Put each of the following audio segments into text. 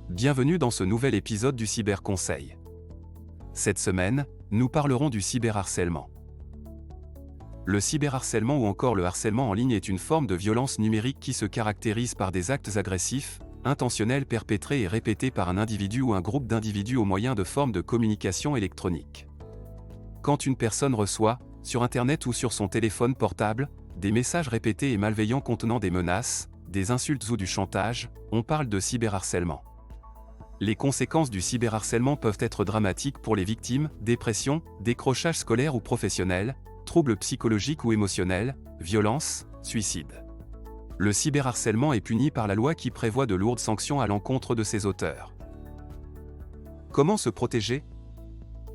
Bienvenue dans ce nouvel épisode du Cyberconseil. Cette semaine, nous parlerons du cyberharcèlement. Le cyberharcèlement ou encore le harcèlement en ligne est une forme de violence numérique qui se caractérise par des actes agressifs, intentionnels perpétrés et répétés par un individu ou un groupe d'individus au moyen de formes de communication électronique. Quand une personne reçoit, sur Internet ou sur son téléphone portable, des messages répétés et malveillants contenant des menaces, des insultes ou du chantage, on parle de cyberharcèlement. Les conséquences du cyberharcèlement peuvent être dramatiques pour les victimes: dépression, décrochage scolaire ou professionnel, troubles psychologiques ou émotionnels, violence, suicide. Le cyberharcèlement est puni par la loi qui prévoit de lourdes sanctions à l'encontre de ses auteurs. Comment se protéger ?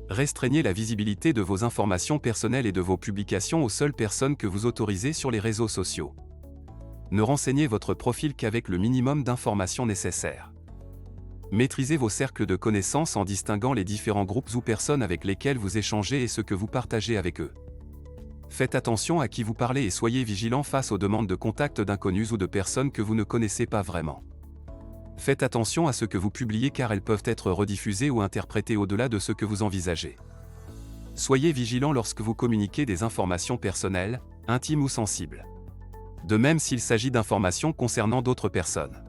Restreignez la visibilité de vos informations personnelles et de vos publications aux seules personnes que vous autorisez sur les réseaux sociaux. Ne renseignez votre profil qu'avec le minimum d'informations nécessaires. Maîtrisez vos cercles de connaissances en distinguant les différents groupes ou personnes avec lesquels vous échangez et ce que vous partagez avec eux. Faites attention à qui vous parlez et soyez vigilant face aux demandes de contact d'inconnus ou de personnes que vous ne connaissez pas vraiment. Faites attention à ce que vous publiez car elles peuvent être rediffusées ou interprétées au-delà de ce que vous envisagez. Soyez vigilant lorsque vous communiquez des informations personnelles, intimes ou sensibles. De même s'il s'agit d'informations concernant d'autres personnes.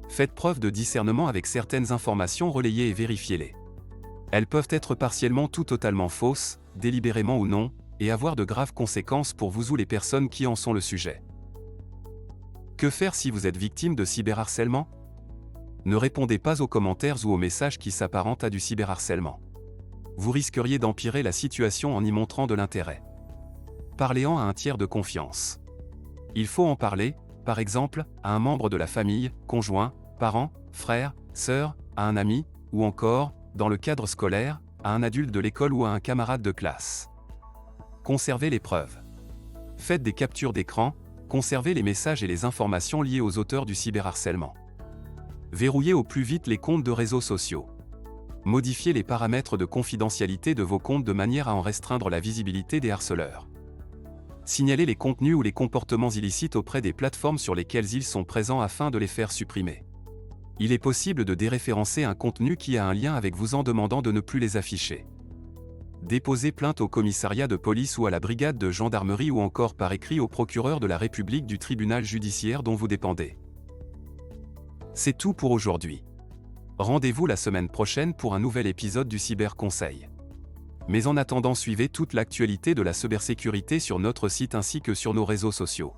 Faites preuve de discernement avec certaines informations relayées et vérifiez-les. Elles peuvent être partiellement ou totalement fausses, délibérément ou non, et avoir de graves conséquences pour vous ou les personnes qui en sont le sujet. Que faire si vous êtes victime de cyberharcèlement ? Ne répondez pas aux commentaires ou aux messages qui s'apparentent à du cyberharcèlement. Vous risqueriez d'empirer la situation en y montrant de l'intérêt. Parlez-en à un tiers de confiance. Il faut en parler, par exemple, à un membre de la famille, conjoint, parent, frère, sœur, à un ami, ou encore, dans le cadre scolaire, à un adulte de l'école ou à un camarade de classe. Conservez les preuves. Faites des captures d'écran, conservez les messages et les informations liées aux auteurs du cyberharcèlement. Verrouillez au plus vite les comptes de réseaux sociaux. Modifiez les paramètres de confidentialité de vos comptes de manière à en restreindre la visibilité des harceleurs. Signalez les contenus ou les comportements illicites auprès des plateformes sur lesquelles ils sont présents afin de les faire supprimer. Il est possible de déréférencer un contenu qui a un lien avec vous en demandant de ne plus les afficher. Déposez plainte au commissariat de police ou à la brigade de gendarmerie ou encore par écrit au procureur de la République du tribunal judiciaire dont vous dépendez. C'est tout pour aujourd'hui. Rendez-vous la semaine prochaine pour un nouvel épisode du Cyberconseil. Mais en attendant, suivez toute l'actualité de la cybersécurité sur notre site ainsi que sur nos réseaux sociaux.